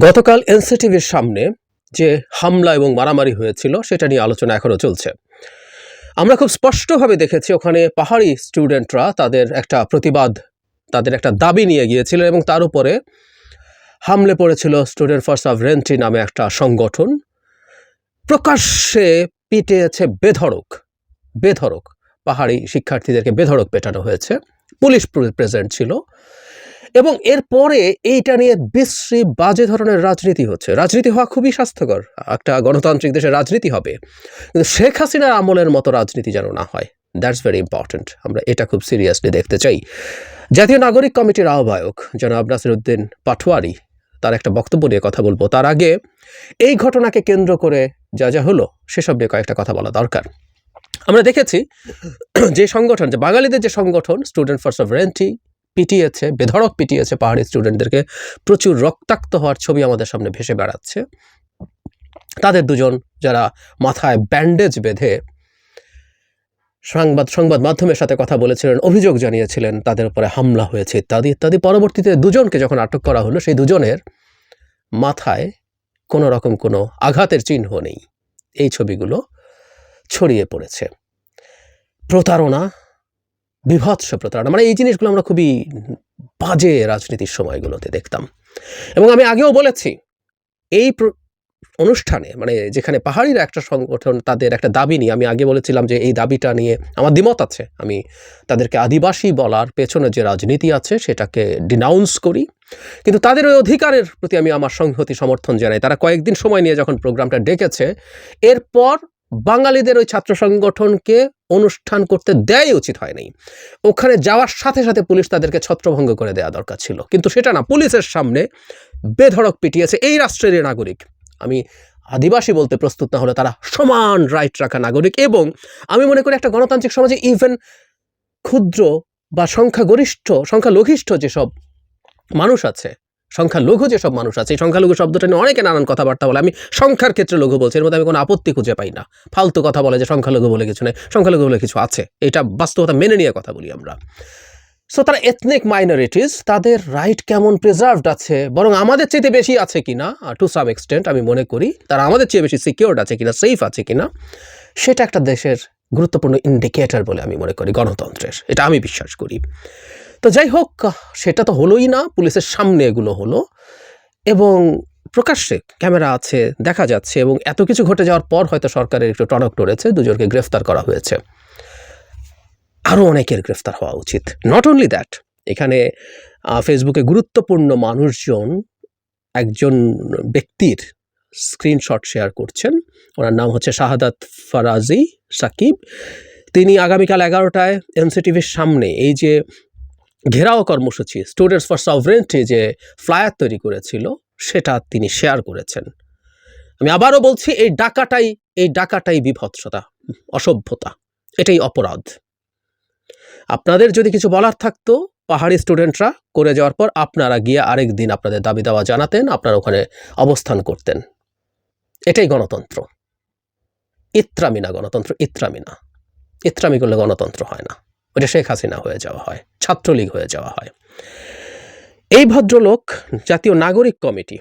গতকাল এনসিটিভির সামনে যে হামলা এবং মারামারি হয়েছিল সেটা নিয়ে আলোচনা এখনো চলছে। আমরা খুব স্পষ্টভাবে দেখেছি ওখানে পাহাড়ি স্টুডেন্টরা তাদের একটা প্রতিবাদ, তাদের একটা দাবি নিয়ে গিয়েছিল এবং তার উপরে হামলে পড়েছিল স্টুডেন্ট ফর সভরেন্টি নামে একটা সংগঠন। প্রকাশ্যে পিটিয়েছে বেধড়ক পাহাড়ি শিক্ষার্থীদেরকে বেধড়ক পেটানো হয়েছে। পুলিশ প্রেজেন্ট ছিল এবং এরপরে এইটা নিয়ে বিশ্রী বাজে ধরনের রাজনীতি হচ্ছে। রাজনীতি হওয়া খুবই স্বাস্থ্যকর, একটা গণতান্ত্রিক দেশে রাজনীতি হবে, কিন্তু শেখ হাসিনার আমলের মতো রাজনীতি যেন না হয়। That's very important. আমরা এটা খুব সিরিয়াসলি দেখতে চাই। জাতীয় নাগরিক কমিটির আহ্বায়ক জনাব নাসিরউদ্দিন পাটোয়ারি তার একটা বক্তব্য নিয়ে কথা বলবো। তার আগে এই ঘটনাকে কেন্দ্র করে যা যা হলো সেসব নিয়ে কয়েকটা কথা বলা দরকার। আমরা দেখেছি যে সংগঠন, যে বাঙালিদের যে সংগঠন স্টুডেন্ট ফর সভরেন্টি পিটিয়েছে, বেধড়ক পিটিয়েছে পাহাড়ি স্টুডেন্টদেরকে, প্রচুর রক্তাক্ত হওয়ার ছবি আমাদের সামনে ভেসে বেড়াচ্ছে। তাদের দুজন যারা মাথায় ব্যান্ডেজ বেঁধে সংবাদ মাধ্যমের সাথে কথা বলেছিলেন, অভিযোগ জানিয়েছিলেন তাদের উপরে হামলা হয়েছে ইত্যাদি ইত্যাদি। পরবর্তীতে দুজনকে যখন আটক করা হলো, সেই দুজনের মাথায় কোনো রকম কোনো আঘাতের চিহ্ন নেই। এই ছবিগুলো ছড়িয়ে পড়েছে। প্রতারণা, বিভৎস প্রতারণা, মানে এই জিনিসগুলো আমরা খুবই বাজে রাজনীতির সময়গুলোতে দেখতাম। এবং আমি আগেও বলেছি এই অনুষ্ঠানে, মানে যেখানে পাহাড়িরা একটা সংগঠন তাদের একটা দাবি নিয়ে, আমি আগে বলেছিলাম যে এই দাবিটা নিয়ে আমার দ্বিমত আছে। আমি তাদেরকে আদিবাসী বলার পেছনে যে রাজনীতি আছে সেটাকে ডিনাউন্স করি, কিন্তু তাদের ওই অধিকারের প্রতি আমি আমার সংহতি সমর্থন জানাই। তারা কয়েকদিন সময় নিয়ে যখন প্রোগ্রামটা ডেকেছে, এরপর বাঙালিদের ওই ছাত্র সংগঠনকে অনুষ্ঠান করতে দেয় উচিত হয়নি। ওখানে যাওয়ার সাথে সাথে পুলিশ তাদেরকে ছত্রভঙ্গ করে দেওয়া দরকার ছিল, কিন্তু সেটা না। পুলিশের সামনে বেধড়ক পিটিয়েছে এই রাষ্ট্রের নাগরিক। আমি আদিবাসী বলতে প্রস্তুত না হলে তারা সমান রাইট রাখা নাগরিক। এবং আমি মনে করি একটা গণতান্ত্রিক সমাজে ইভেন ক্ষুদ্র বা সংখ্যালঘিষ্ঠ যেসব মানুষ আছে, সংখ্যালঘু যেসব মানুষ আছে, এই সংখ্যালঘু শব্দটা নিয়ে অনেকে নানান কথাবার্তা বলে। আমি সংখ্যার ক্ষেত্রে লঘু বলছি, এর মধ্যে আমি কোনো আপত্তি খুঁজে পাই না। ফালতু কথা বলে যে সংখ্যালঘু বলে কিছু নেই, সংখ্যালঘু বলে কিছু আছে, এটা বাস্তবতা মেনে নিয়ে কথা বলি আমরা। সো তারা এথনিক মাইনরিটিস, তাদের রাইট কেমন প্রিজার্ভড আছে, বরং আমাদের চেয়ে বেশি আছে কিনা টু সাম এক্সটেন্ট আমি মনে করি তারা আমাদের চেয়ে বেশি সিকিউরড আছে কিনা, সেফ আছে কিনা, সেটা একটা দেশের গুরুত্বপূর্ণ ইন্ডিকেটর বলে আমি মনে করি গণতন্ত্রের। এটা আমি বিশ্বাস করি। তো যাই হোক, সেটা তো হলোই না। পুলিশের সামনে এগুলো হলো এবং প্রকাশ্যে ক্যামেরা আছে, দেখা যাচ্ছে। এবং এত কিছু ঘটে যাওয়ার পর হয়তো সরকারের একটু টনক নড়েছে, দুজনকে গ্রেফতার করা হয়েছে। আরও অনেকের গ্রেফতার হওয়া উচিত। নট অনলি দ্যাট, এখানে ফেসবুকে গুরুত্বপূর্ণ মানুষজন একজন ব্যক্তির স্ক্রিনশট শেয়ার করছেন। ওনার নাম হচ্ছে শাহাদাত ফারাজি সাকিব। তিনি আগামীকাল 11টায় এনসিটিভির সামনে এই যে ঘেরাও কর্মসূচি স্টুডেন্টস ফর সভরেন্টি যে ফ্লায়ার তৈরি করেছিল সেটা তিনি শেয়ার করেছেন। আমি আবারও বলছি, এই ডাকাটাই বিভৎসতা, অসভ্যতা, এটাই অপরাধ। আপনাদের যদি কিছু বলার থাকতো, পাহাড়ি স্টুডেন্টরা করে যাওয়ার পর আপনারা গিয়ে আরেক দিন আপনাদের দাবি দাওয়া জানাতেন, আপনারা ওখানে অবস্থান করতেন। এটাই গণতন্ত্র। ইত্রামি না গণতন্ত্র, ইত্রামি করলে গণতন্ত্র হয় না, ওটা শেখ হাসিনা হয়ে যাওয়া হয়, ছাত্রলীগ হয়ে যাওয়া হয়। এই ভদ্রলোক জাতীয় নাগরিক কমিটি,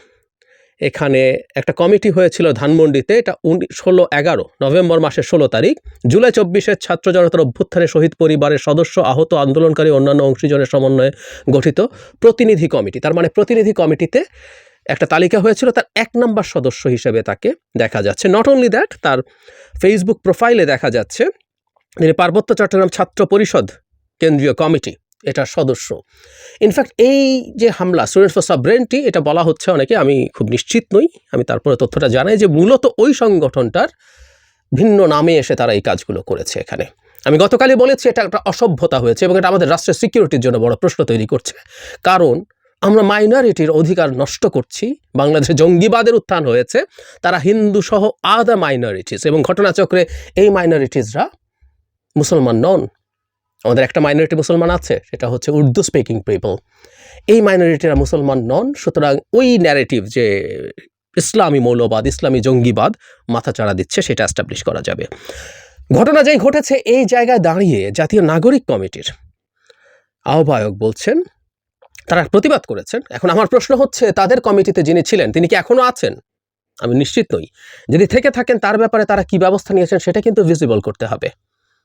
এখানে একটা কমিটি হয়েছিল ধানমন্ডিতে, এটা 16-11 নভেম্বর মাসের 16 তারিখ, জুলাই 24-এর ছাত্র জনতার অভ্যুত্থানে শহীদ পরিবারের সদস্য, আহত, আন্দোলনকারী অন্যান্য অংশীজনের সমন্বয়ে গঠিত প্রতিনিধি কমিটি। তার মানে প্রতিনিধি কমিটিতে একটা তালিকা হয়েছিল, তার 1 নম্বর সদস্য হিসেবে তাকে দেখা যাচ্ছে। নট অনলি দ্যাট, তার ফেসবুক প্রোফাইলে দেখা যাচ্ছে তিনি পার্বত্য চট্টগ্রাম ছাত্র পরিষদ কেন্দ্রীয় কমিটি এটার সদস্য। ইনফ্যাক্ট এই যে হামলা স্টুডেন্টস ফর সভরেন্টি, এটা বলা হচ্ছে অনেকে, আমি খুব নিশ্চিত নই, আমি তারপরে তথ্যটা জানাই যে মূলত ওই সংগঠনটার ভিন্ন নামে এসে তারা এই কাজগুলো করেছে এখানে। আমি গতকালই বলেছি এটা একটা অসভ্যতা হয়েছে এবং এটা আমাদের রাষ্ট্রের সিকিউরিটির জন্য বড় প্রশ্ন তৈরি করছে। কারণ আমরা মাইনরিটির অধিকার নষ্ট করছি। বাংলাদেশে জঙ্গিবাদের উত্থান হয়েছে, তারা হিন্দু সহ আদার মাইনরিটিস, এবং ঘটনাচক্রে এই মাইনরিটিসরা মুসলমান নন। আমাদের একটা মাইনরিটি মুসলমান আছে, সেটা হচ্ছে উর্দু স্পিকিং পিপল। এই মাইনরিটিরা মুসলমান নন। সুতরাং ওই ন্যারেটিভ যে ইসলামী মৌলবাদ, ইসলামী জঙ্গিবাদ মাথাচাড়া দিচ্ছে, সেটা এস্টাবলিশ করা যাবে। ঘটনা যেই ঘটেছে, এই জায়গায় দাঁড়িয়ে জাতীয় নাগরিক কমিটির আহ্বায়ক বলছেন তারা প্রতিবাদ করেছেন। এখন আমার প্রশ্ন হচ্ছে, তাদের কমিটিতে যিনি ছিলেন তিনি কি এখনো আছেন? আমি নিশ্চিত নই। যদি থেকে থাকেন তার ব্যাপারে তারা কি ব্যবস্থা নিয়েছেন সেটা কিন্তু ভিজিবল করতে হবে,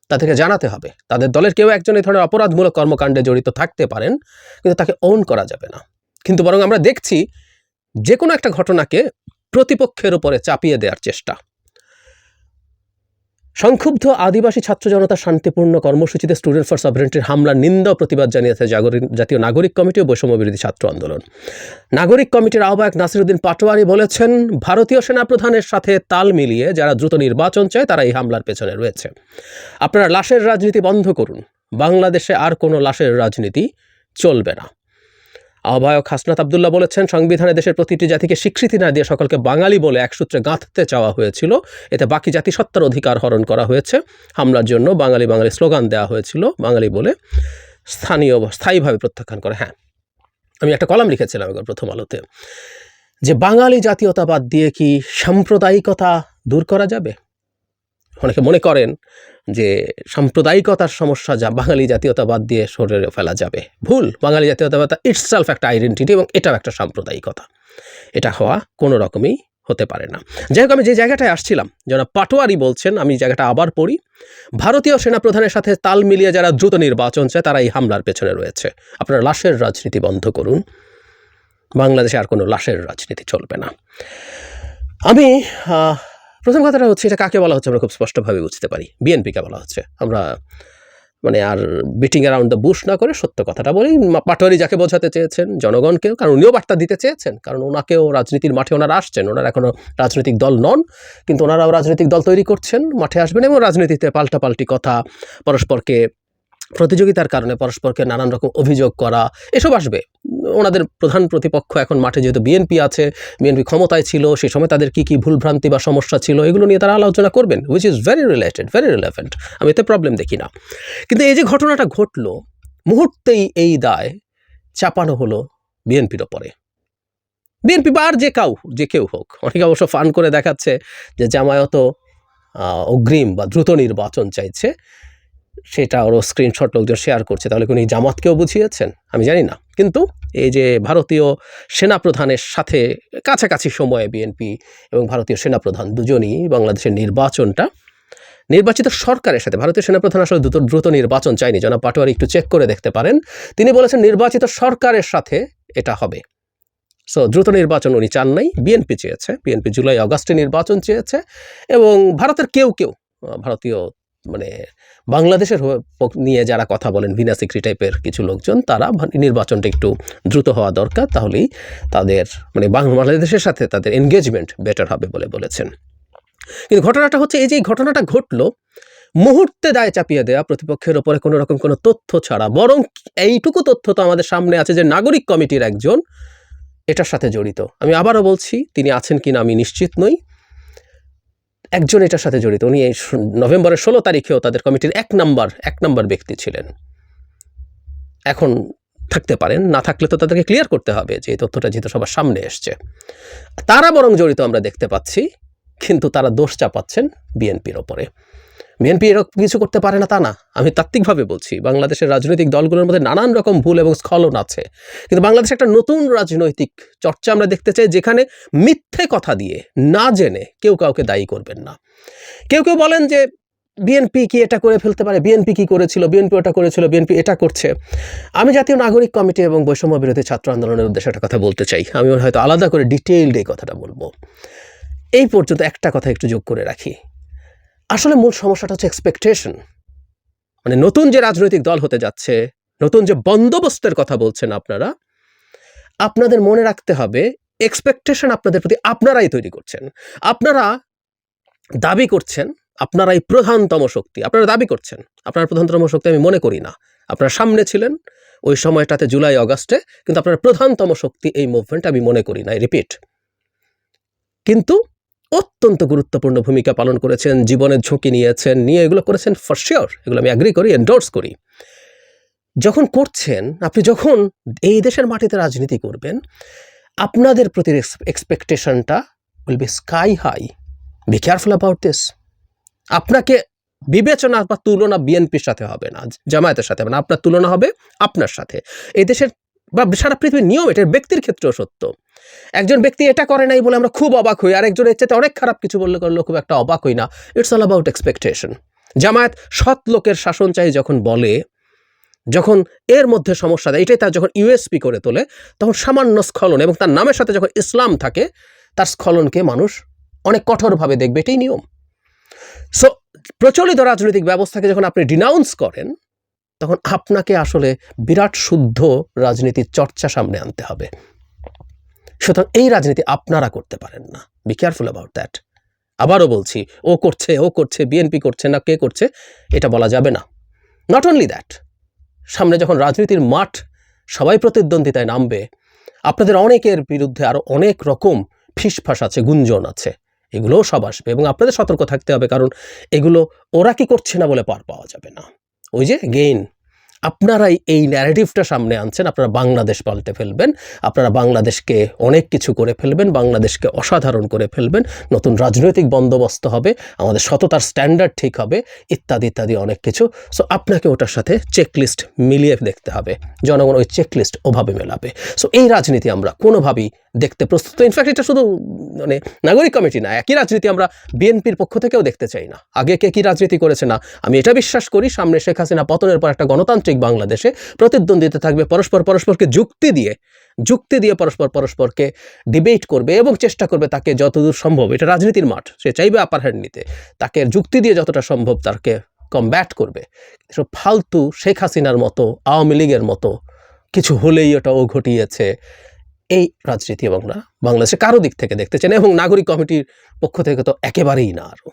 তাদেরকে জানাতে হবে। তাদের দলের কেউ একজন এই ধরনের অপরাধমূলক কর্মকাণ্ডে জড়িত থাকতে পারেন, কিন্তু তাকে ওন করা যাবে না। কিন্তু বরং আমরা দেখছি যে কোনো একটা ঘটনাকে প্রতিপক্ষের উপরে চাপিয়ে দেওয়ার চেষ্টা। সংক্ষুব্ধ আদিবাসী ছাত্র জনতা শান্তিপূর্ণ কর্মসূচিতে স্টুডেন্ট ফর সভরেন্টির হামলার নিন্দা ও প্রতিবাদ জানিয়েছে জাতীয় নাগরিক কমিটি ও বৈষম্য বিরোধী ছাত্র আন্দোলন। নাগরিক কমিটির আহ্বায়ক নাসিরউদ্দিন পাটোয়ারি বলেছেন, ভারতীয় সেনাপ্রধানের সাথে তাল মিলিয়ে যারা দ্রুত নির্বাচন চায় তারা এই হামলার পেছনে রয়েছে। আপনারা লাশের রাজনীতি বন্ধ করুন, বাংলাদেশে আর কোনো লাশের রাজনীতি চলবে না। আহ্বায়ক হাসনাত আবদুল্লাহ বলেছেন, সংবিধানে দেশের প্রতিটি জাতিকে স্বীকৃতি না দিয়ে সকলকে বাঙালি বলে এক সূত্রে গাঁথতে চাওয়া হয়েছিল। এতে বাকি জাতিসত্তার অধিকার হরণ করা হয়েছে। হামলার জন্য বাঙালি বাঙালি স্লোগান দেওয়া হয়েছিল, বাঙালি বলে স্থায়ীভাবে প্রত্যাখ্যান করে। হ্যাঁ, আমি একটা কলাম লিখেছিলাম প্রথম আলোতে, যে বাঙালি জাতীয়তাবাদ দিয়ে কি সাম্প্রদায়িকতা দূর করা যাবে? অনেকে মনে করেন যে সাম্প্রদায়িকতার সমস্যা যা বাঙালি জাতীয়তাবাদ দিয়ে সরে ফেলা যাবে। ভুল। বাঙালি জাতীয়তাবাদ ইটসেলফ একটা আইডেন্টিটি এবং এটাও একটা সাম্প্রদায়িকতা। এটা হওয়া কোনো রকমই হতে পারে না। যাই হোক, আমি যে জায়গাটায় আসছিলাম, জনাব পাটোয়ারি বলছেন, আমি জায়গাটা আবার পড়ি, ভারতীয় সেনাপ্রধানের সাথে তাল মিলিয়ে যারা দ্রুত নির্বাচন চায় তারা এই হামলার পেছনে রয়েছে। আপনারা লাশের রাজনীতি বন্ধ করুন, বাংলাদেশে আর কোনো লাশের রাজনীতি চলবে না। আমি প্রথম কথাটা হচ্ছে, এটা কাকে বলা হচ্ছে আমরা খুব স্পষ্টভাবে বুঝতে পারি, বিএনপিকে বলা হচ্ছে। আমরা মানে আর বিটিং অ্যারাউন্ড দ্য বুশ না করে সত্য কথাটা বলি। পাটোয়ারি যাকে বোঝাতে চেয়েছেন জনগণকেও, কারণ উনিও বার্তা দিতে চেয়েছেন, কারণ ওনাকেও রাজনীতির মাঠে ওনারা আসছেন, ওনারা এখনও রাজনৈতিক দল নন, কিন্তু ওনারাও রাজনৈতিক দল তৈরি করছেন, মাঠে আসবেন এবং রাজনীতিতে পাল্টাপাল্টি কথা, পরস্পরকে প্রতিযোগিতার কারণে পরস্পরকে নানান রকম অভিযোগ করা, এসব আসবে। ওনাদের প্রধান প্রতিপক্ষ এখন মাঠে যেহেতু বিএনপি আছে, বিএনপি ক্ষমতায় ছিল, সেই সময় তাদের কী কী ভুলভ্রান্তি বা সমস্যা ছিল এগুলো নিয়ে তারা আলোচনা করবেন, which is very related, very relevant. আমি এতে প্রবলেম দেখি না। কিন্তু এই যে ঘটনাটা ঘটলো, মুহূর্তেই এই দায় চাপানো হলো বিএনপির ওপরে। বিএনপি বা আর যে কেউ হোক, অনেকে অবশ্য ফান করে দেখাচ্ছে যে জামায়াত অগ্রিম বা দ্রুত নির্বাচন চাইছে, সেটা ওরও স্ক্রিনশট লোকজন শেয়ার করছে। তাহলে কোনো জামাতকেও বুঝিয়েছেন আমি জানি না। কিন্তু এই যে ভারতীয় সেনাপ্রধানের সাথে কাছাকাছি সময়ে বিএনপি এবং ভারতীয় সেনাপ্রধান দুজনই বাংলাদেশের নির্বাচিত সরকারের সাথে, ভারতীয় সেনাপ্রধান আসলে দ্রুত নির্বাচন চায়নি, জনাব পাটোয়ারি একটু চেক করে দেখতে পারেন। তিনি বলেছেন নির্বাচিত সরকারের সাথে এটা হবে। সো দ্রুত নির্বাচন উনি চান নাই, বিএনপি চেয়েছে। বিএনপি জুলাই আগস্টে নির্বাচন চেয়েছে এবং ভারতের কেউ ভারতীয় মানে বাংলাদেশের নিয়ে যারা কথা বলেন, ভিনা সিক্রি টাইপের কিছু লোকজন, তারা নির্বাচনটা একটু দ্রুত হওয়া দরকার, তাহলেই তাদের মানে বাংলাদেশের সাথে তাদের এনগেজমেন্ট বেটার হবে বলে বলেছেন। কিন্তু ঘটনাটা হচ্ছে, এই যে ঘটনাটা ঘটলো, মুহূর্তে দায় চাপিয়ে দেওয়া প্রতিপক্ষের ওপরে কোনো রকম কোনো তথ্য ছাড়া। বরং এইটুকু তথ্য তো আমাদের সামনে আছে যে নাগরিক কমিটির একজন এটার সাথে জড়িত। আমি আবারও বলছি, তিনি আছেন কিনা আমি নিশ্চিত নই, একজন এটার সাথে জড়িত। উনি এই নভেম্বরের 16 তারিখেও তাদের কমিটির এক নাম্বার ব্যক্তি ছিলেন। এখন থাকতে পারেন, না থাকলে তো তাদেরকে ক্লিয়ার করতে হবে যে এই তথ্যটা যেহেতু সবার সামনে এসছে। তারা বরং জড়িত আমরা দেখতে পাচ্ছি, কিন্তু তারা দোষ চাপাচ্ছেন বিএনপির ওপরে। বিএনপি এরকম কিছু করতে পারে না তা না, আমি তাত্ত্বিকভাবে বলছি। বাংলাদেশের রাজনৈতিক দলগুলোর মধ্যে নানান রকম ভুল এবং স্খলন আছে, কিন্তু বাংলাদেশে একটা নতুন রাজনৈতিক চর্চা আমরা দেখতে চাই, যেখানে মিথ্যে কথা দিয়ে না জেনে কেউ কাউকে দায়ী করবেন না। কেউ বলেন যে বিএনপি কি এটা করে ফেলতে পারে, বিএনপি কি করেছিল, বিএনপি ওটা করেছিল, বিএনপি এটা করছে। আমি জাতীয় নাগরিক কমিটি এবং বৈষম্য বিরোধী ছাত্র আন্দোলনের উদ্দেশ্যে একটা কথা বলতে চাই। আমি হয়তো আলাদা করে ডিটেইলড এই কথাটা বলবো। এই পর্যন্ত একটা কথা একটু যোগ করে রাখি। আসলে মূল সমস্যাটা হচ্ছে এক্সপেকটেশন। মানে নতুন যে রাজনৈতিক দল হতে যাচ্ছে, নতুন যে বন্দোবস্তের কথা বলছেন আপনারা, আপনাদের মনে রাখতে হবে এক্সপেকটেশন আপনাদের প্রতি আপনারাই তৈরি করছেন। আপনারা দাবি করছেন আপনারাই প্রধানতম শক্তি, আপনারা দাবি করছেন আপনারা প্রধানতম শক্তি। আমি মনে করি না। আপনারা সামনে ছিলেন ওই সময়টাতে, জুলাই আগস্টে, কিন্তু আপনারা প্রধানতম শক্তি এই মুভমেন্ট আমি মনে করি না, রিপিট। কিন্তু অত্যন্ত গুরুত্বপূর্ণ ভূমিকা পালন করেছেন, জীবনের ঝুঁকি নিয়ে এগুলো করেছেন ফর শিওর, এগুলো আমি অ্যাগ্রি করি, এন্ডোর্স করি। যখন করছেন, আপনি যখন এই দেশের মাটিতে রাজনীতি করবেন, আপনাদের প্রতি এক্সপেকটেশনটা will be sky high. Be careful about this. আপনাকে বিবেচনা বা তুলনা বিএনপির সাথে হবে না, জামায়াতের সাথে হবে না, আপনার তুলনা হবে আপনার সাথে। এই দেশের বা সারা পৃথিবীর নিয়ম, এটা ব্যক্তির ক্ষেত্রেও সত্য। একজন ব্যক্তি এটা করে নাই বলে আমরা খুব অবাক হই, আর একজন এর চাইতে অনেক খারাপ কিছু বললে করলেও খুব একটা অবাক হই না। It's all about expectation. Jamaat সৎ লোকের শাসন চাই যখন বলে, যখন এর মধ্যে সমস্যা দেয়, এটাই তার যখন ইউএসপি করে তোলে, তখন সামান্য স্খলন এবং তার নামের সাথে যখন ইসলাম থাকে, তার স্খলনকে মানুষ অনেক কঠোরভাবে দেখবে, এটাই নিয়ম। সো প্রচলিত রাজনৈতিক ব্যবস্থাকে যখন আপনি ডিনাউন্স করেন, তখন আপনাকে আসলে বিরাট শুদ্ধ রাজনীতির চর্চা সামনে আনতে হবে। সুতরাং এই রাজনীতি আপনারা করতে পারেন না। B careful about that. আবারও বলছি, ও করছে, বিএনপি করছে না, কে করছে এটা বলা যাবে না। নট অনলি দ্যাট, সামনে যখন রাজনীতির মাঠ সবাই প্রতিদ্বন্দ্বিতায় নামবে, আপনাদের অনেকের বিরুদ্ধে আরও অনেক রকম ফিসফাস আছে, গুঞ্জন আছে, এগুলোও সব আসবে এবং আপনাদের সতর্ক থাকতে হবে, কারণ এগুলো ওরা কি করছে না বলে পার পাওয়া যাবে না। ওই যে গেইন, আপনারাই এই ন্যারেটিভটা সামনে আনছেন, আপনারা বাংলাদেশ পাল্টে ফেলবেন, আপনারা বাংলাদেশকে অনেক কিছু করে ফেলবেন, বাংলাদেশকে অসাধারণ করে ফেলবেন, নতুন রাজনৈতিক বন্দোবস্ত হবে, আমাদের সততার স্ট্যান্ডার্ড ঠিক হবে, ইত্যাদি ইত্যাদি অনেক কিছু। সো আপনাকে ওটার সাথে চেকলিস্ট মিলিয়ে দেখতে হবে, জনগণ ওই চেকলিস্ট ওভাবে মেলাবে। সো এই রাজনীতি আমরা কোনোভাবেই দেখতে প্রস্তুত। ইনফ্যাক্ট এটা শুধু মানে নাগরিক কমিটি না, একই রাজনীতি আমরা বিএনপির পক্ষ থেকেও দেখতে চাই না। আগে কে কী রাজনীতি করেছে না, আমি এটা বিশ্বাস করি, সামনে শেখ হাসিনা পতনের পর একটা গণতান্ত্রিক বাংলাদেশে প্রতিদ্বন্দ্বিতা থাকবে, পরস্পরকে যুক্তি দিয়ে পরস্পরকে ডিবেট করবে এবং চেষ্টা করবে তাকে যতদূর সম্ভব, এটা রাজনীতির মাঠ, সে চাইবে আপার হ্যান্ড নিতে, তাকে যুক্তি দিয়ে যতটা সম্ভব তাকে কমব্যাট করবে। এসব ফালতু শেখ হাসিনার মতো, আওয়ামী লীগের মতো কিছু হলেই ওটা ও ঘটিয়েছে, এই রাজনীতি আমরা বাংলাদেশে কারো দিক থেকে দেখতে চাই না, এবং নাগরিক কমিটির পক্ষ থেকে তো একেবারেই না। আরও